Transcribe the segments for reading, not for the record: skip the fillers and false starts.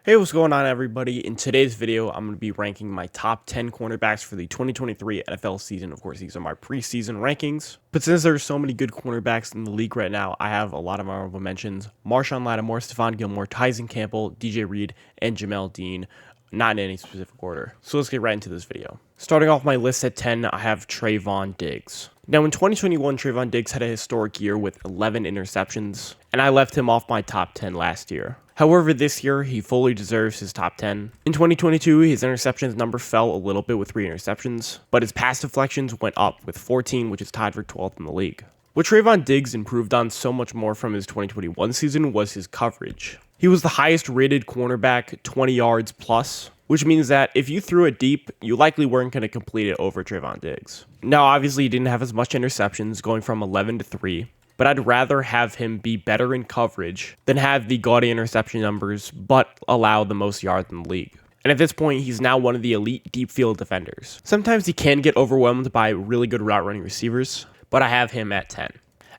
Hey, what's going on, everybody? In today's video, I'm going to be ranking my top 10 cornerbacks for the 2023 NFL season. Of course, these are my preseason rankings. But since there's so many good cornerbacks in the league right now, I have a lot of honorable mentions. Marshawn Lattimore, Stephon Gilmore, Tyson Campbell, DJ Reed, and Jamel Dean. Not in any specific order. So let's get right into this video. Starting off my list at 10, I have Trevon Diggs. Now, in 2021, Trevon Diggs had a historic year with 11 interceptions, and I left him off my top 10 last year. However, this year, he fully deserves his top 10. In 2022, his interceptions number fell a little bit with 3 interceptions, but his pass deflections went up with 14, which is tied for 12th in the league. What Trevon Diggs improved on so much more from his 2021 season was his coverage. He was the highest rated cornerback, 20 yards plus, which means that if you threw it deep, you likely weren't going to complete it over Trevon Diggs. Now, obviously, he didn't have as much interceptions, going from 11 to 3, but I'd rather have him be better in coverage than have the gaudy interception numbers, but allow the most yards in the league. And at this point, he's now one of the elite deep field defenders. Sometimes he can get overwhelmed by really good route running receivers, but I have him at 10.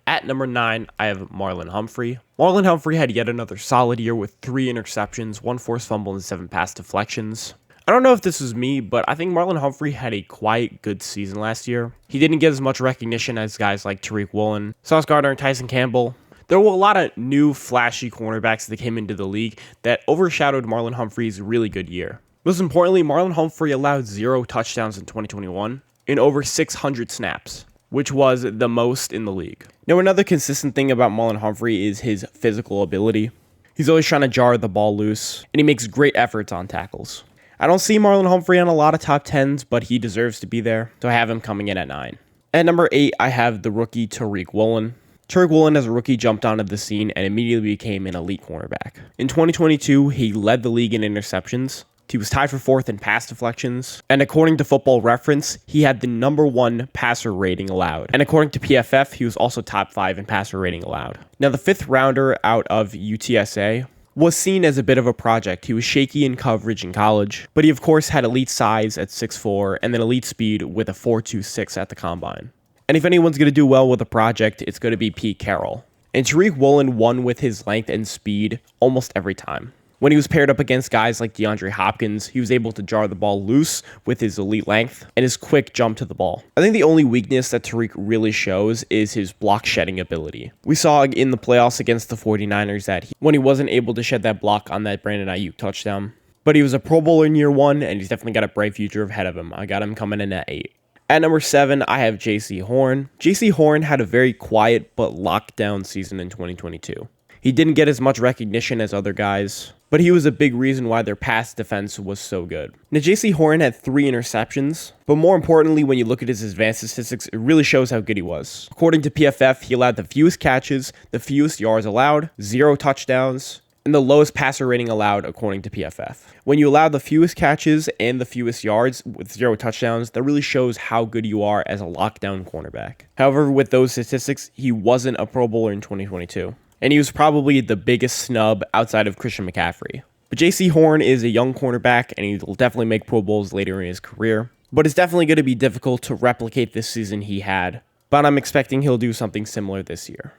At number 9, I have Marlon Humphrey. Marlon Humphrey had yet another solid year with 3 interceptions, 1 forced fumble, and 7 pass deflections. I don't know if this is me, but I think Marlon Humphrey had a quite good season last year. He didn't get as much recognition as guys like Tariq Woolen, Sauce Gardner, and Tyson Campbell. There were a lot of new flashy cornerbacks that came into the league that overshadowed Marlon Humphrey's really good year. Most importantly, Marlon Humphrey allowed 0 touchdowns in 2021 in over 600 snaps, which was the most in the league. Now, another consistent thing about Marlon Humphrey is his physical ability. He's always trying to jar the ball loose, and he makes great efforts on tackles. I don't see Marlon Humphrey on a lot of top 10s, but he deserves to be there, so I have him coming in at 9. At number 8, I have the rookie Tariq Woolen. Tariq Woolen as a rookie jumped onto the scene and immediately became an elite cornerback. In 2022, he led the league in interceptions. He was tied for 4th in pass deflections, and according to Football Reference, he had the number 1 passer rating allowed. And according to PFF, he was also top 5 in passer rating allowed. Now, the 5th rounder out of UTSA was seen as a bit of a project. He was shaky in coverage in college, but he of course had elite size at 6'4", and then elite speed with a 4.26 at the combine. And if anyone's going to do well with a project, it's going to be Pete Carroll. And Tariq Woolen won with his length and speed almost every time. When he was paired up against guys like DeAndre Hopkins, he was able to jar the ball loose with his elite length and his quick jump to the ball. I think the only weakness that Tariq really shows is his block shedding ability. We saw in the playoffs against the 49ers that when he wasn't able to shed that block on that Brandon Ayuk touchdown. But he was a Pro Bowler in year 1, and he's definitely got a bright future ahead of him. I got him coming in at 8. At number 7, I have Jaycee Horn. Jaycee Horn had a very quiet but lockdown season in 2022. He didn't get as much recognition as other guys, but he was a big reason why their pass defense was so good. Now, Jaycee Horn had 3 interceptions, but more importantly, when you look at his advanced statistics, it really shows how good he was. According to PFF, he allowed the fewest catches, the fewest yards allowed, 0 touchdowns, and the lowest passer rating allowed according to PFF. When you allow the fewest catches and the fewest yards with 0 touchdowns, that really shows how good you are as a lockdown cornerback. However, with those statistics, he wasn't a Pro Bowler in 2022. And he was probably the biggest snub outside of Christian McCaffrey. But Jaycee Horn is a young cornerback, and he will definitely make Pro Bowls later in his career. But it's definitely going to be difficult to replicate this season he had. But I'm expecting he'll do something similar this year.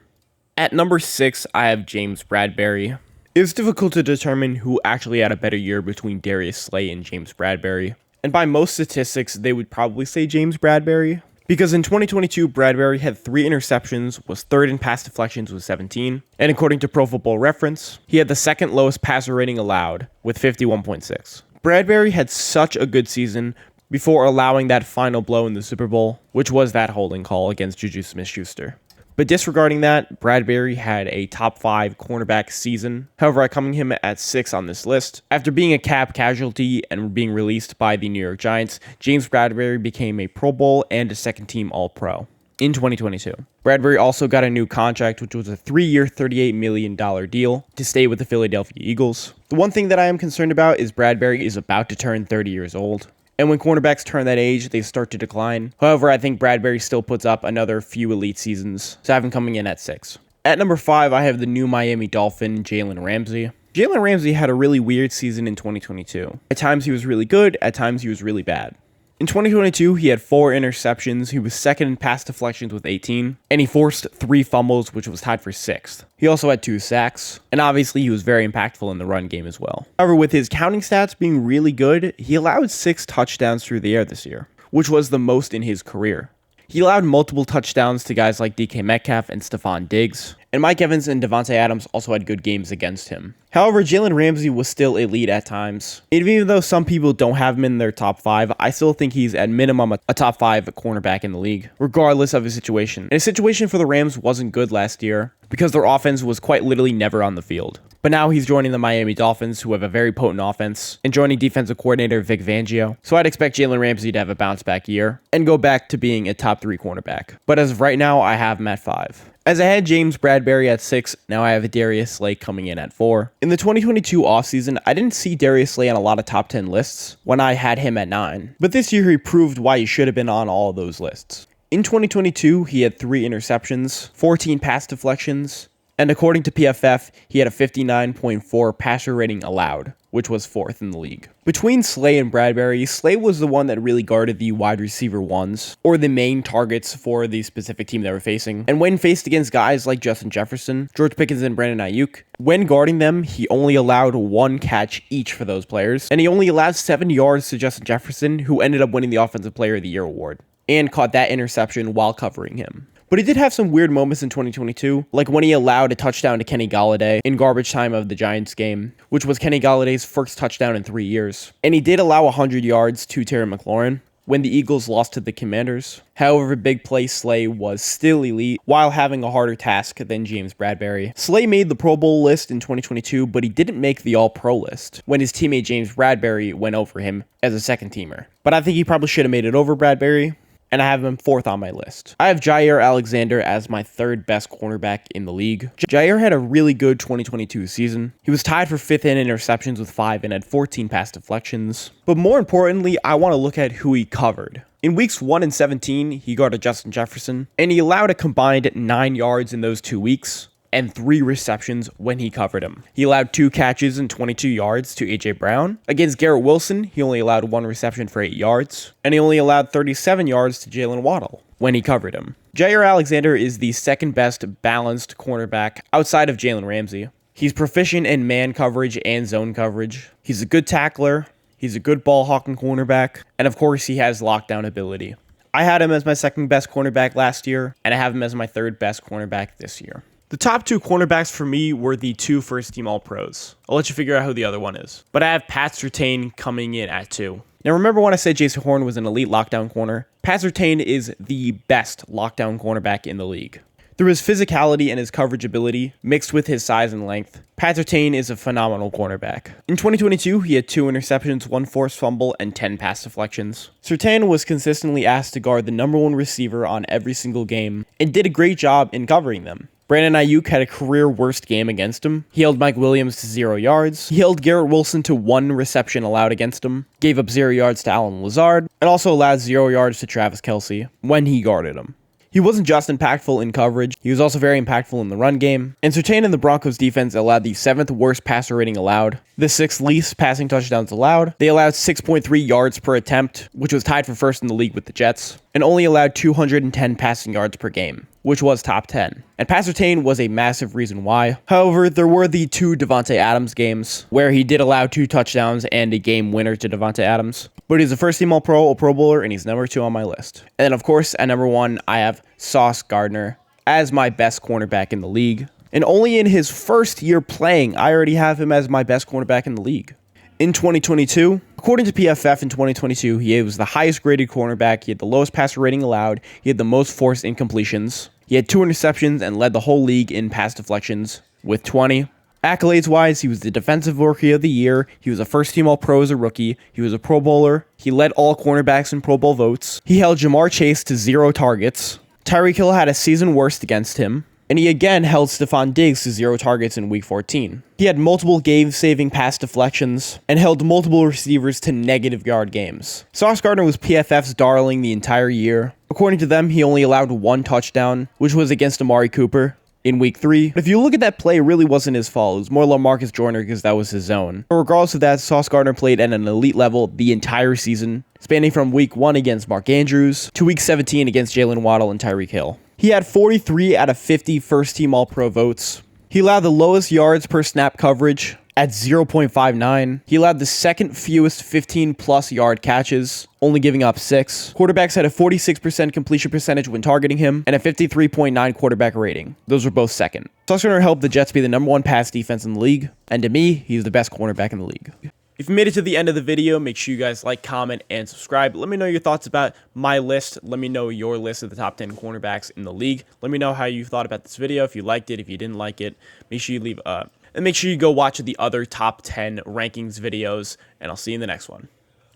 At number 6, I have James Bradberry. It was difficult to determine who actually had a better year between Darius Slay and James Bradberry. And by most statistics, they would probably say James Bradberry. Because in 2022, Bradberry had 3 interceptions, was 3rd in pass deflections with 17, and according to Pro Football Reference, he had the 2nd lowest passer rating allowed with 51.6. Bradberry had such a good season before allowing that final blow in the Super Bowl, which was that holding call against Juju Smith-Schuster. But disregarding that, Bradberry had a top 5 cornerback season. However, I'm coming him at 6 on this list. After being a cap casualty and being released by the New York Giants, James Bradberry became a Pro Bowl and a second-team All-Pro in 2022. Bradberry also got a new contract, which was a 3-year, $38 million deal to stay with the Philadelphia Eagles. The one thing that I am concerned about is Bradberry is about to turn 30 years old. And when cornerbacks turn that age, they start to decline. However, I think Bradberry still puts up another few elite seasons, so I have him coming in at 6. At number 5, I have the new Miami Dolphin, Jalen Ramsey. Jalen Ramsey had a really weird season in 2022. At times he was really good, at times he was really bad. In 2022, he had 4 interceptions, he was second in pass deflections with 18, and he forced 3 fumbles, which was tied for 6th. He also had 2 sacks, and obviously he was very impactful in the run game as well. However, with his counting stats being really good, he allowed 6 touchdowns through the air this year, which was the most in his career. He allowed multiple touchdowns to guys like DK Metcalf and Trevon Diggs, and Mike Evans and Davante Adams also had good games against him. However, Jalen Ramsey was still elite at times. And even though some people don't have him in their top 5, I still think he's at minimum a top 5 cornerback in the league, regardless of his situation. And his situation for the Rams wasn't good last year because their offense was quite literally never on the field. But now he's joining the Miami Dolphins, who have a very potent offense, and joining defensive coordinator Vic Fangio. So I'd expect Jalen Ramsey to have a bounce back year and go back to being a top 3 cornerback. But as of right now, I have him at 5. As I had James Bradberry at 6, now I have Darius Slay coming in at 4. In the 2022 offseason, I didn't see Darius Slay on a lot of top 10 lists when I had him at 9. But this year he proved why he should have been on all of those lists. In 2022, he had 3 interceptions, 14 pass deflections, and according to PFF, he had a 59.4 passer rating allowed, which was 4th in the league. Between Slay and Bradberry, Slay was the one that really guarded the wide receiver ones, or the main targets for the specific team they were facing. And when faced against guys like Justin Jefferson, George Pickens, and Brandon Ayuk, when guarding them, he only allowed 1 catch each for those players, and he only allowed 7 yards to Justin Jefferson, who ended up winning the Offensive Player of the Year award, and caught that interception while covering him. But he did have some weird moments in 2022, like when he allowed a touchdown to Kenny Golladay in garbage time of the Giants game, which was Kenny Galladay's first touchdown in 3 years. And he did allow 100 yards to Terry McLaurin when the Eagles lost to the Commanders. However, big play Slay was still elite while having a harder task than James Bradberry. Slay made the Pro Bowl list in 2022, but he didn't make the All-Pro list when his teammate James Bradberry went over him as a second teamer. But I think he probably should have made it over Bradberry, and I have him 4th on my list. I have Jaire Alexander as my 3rd best cornerback in the league. Jaire had a really good 2022 season. He was tied for 5th in interceptions with 5 and had 14 pass deflections. But more importantly, I want to look at who he covered. In weeks 1 and 17, he guarded Justin Jefferson, and he allowed a combined 9 yards in those 2 weeks, and 3 receptions when he covered him. He allowed 2 catches and 22 yards to A.J. Brown. Against Garrett Wilson, he only allowed 1 reception for 8 yards, and he only allowed 37 yards to Jalen Waddle when he covered him. Jaire Alexander is the 2nd best balanced cornerback outside of Jalen Ramsey. He's proficient in man coverage and zone coverage. He's a good tackler. He's a good ball hawking cornerback, and of course he has lockdown ability. I had him as my 2nd best cornerback last year, and I have him as my 3rd best cornerback this year. The top 2 cornerbacks for me were the 2 first-team All-Pros. I'll let you figure out who the other one is. But I have Pat Surtain coming in at 2. Now remember when I said Jaycee Horn was an elite lockdown corner? Pat Surtain is the best lockdown cornerback in the league. Through his physicality and his coverage ability, mixed with his size and length, Pat Surtain is a phenomenal cornerback. In 2022, he had 2 interceptions, 1 forced fumble, and 10 pass deflections. Surtain was consistently asked to guard the number 1 receiver on every single game, and did a great job in covering them. Brandon Ayuk had a career worst game against him. He held Mike Williams to 0 yards. He held Garrett Wilson to 1 reception allowed against him, gave up 0 yards to Allen Lazard, and also allowed 0 yards to Travis Kelce when he guarded him. He wasn't just impactful in coverage, he was also very impactful in the run game, and Surtain and the Broncos defense allowed the 7th worst passer rating allowed, the 6th least passing touchdowns allowed. They allowed 6.3 yards per attempt, which was tied for 1st in the league with the Jets, and only allowed 210 passing yards per game, which was top 10. And Pat Surtain was a massive reason why. However, there were the 2 Davante Adams games, where he did allow 2 touchdowns and a game winner to Davante Adams. But he's a first-team All-Pro, a Pro Bowler, and he's number 2 on my list. And then, of course, at number 1, I have Sauce Gardner as my best cornerback in the league. And only in his first year playing, I already have him as my best cornerback in the league. In 2022, according to PFF in 2022, he was the highest graded cornerback, he had the lowest passer rating allowed, he had the most forced incompletions, he had 2 interceptions and led the whole league in pass deflections with 20. Accolades-wise, he was the Defensive Rookie of the Year, he was a first-team All-Pro as a rookie, he was a Pro Bowler, he led all cornerbacks in Pro Bowl votes, he held Jamar Chase to 0 targets, Tyreek Hill had a season worst against him, and he again held Trevon Diggs to 0 targets in Week 14. He had multiple game-saving pass deflections, and held multiple receivers to negative yard games. Sauce Gardner was PFF's darling the entire year. According to them, he only allowed 1 touchdown, which was against Amari Cooper in Week 3. But if you look at that play, it really wasn't his fault. It was more LaMarcus Joyner because that was his zone. But regardless of that, Sauce Gardner played at an elite level the entire season, spanning from week 1 against Mark Andrews to week 17 against Jalen Waddle and Tyreek Hill. He had 43 out of 50 first-team All-Pro votes. He allowed the lowest yards per snap coverage at 0.59. He allowed the second fewest 15-plus yard catches, only giving up 6. Quarterbacks had a 46% completion percentage when targeting him and a 53.9 quarterback rating. Those were both second. So that's going to help the Jets be the number 1 pass defense in the league. And to me, he's the best cornerback in the league. If you made it to the end of the video, make sure you guys like, comment, and subscribe. Let me know your thoughts about my list. Let me know your list of the top 10 cornerbacks in the league. Let me know how you thought about this video. If you liked it, if you didn't like it, make sure you leave and make sure you go watch the other top 10 rankings videos, and I'll see you in the next one.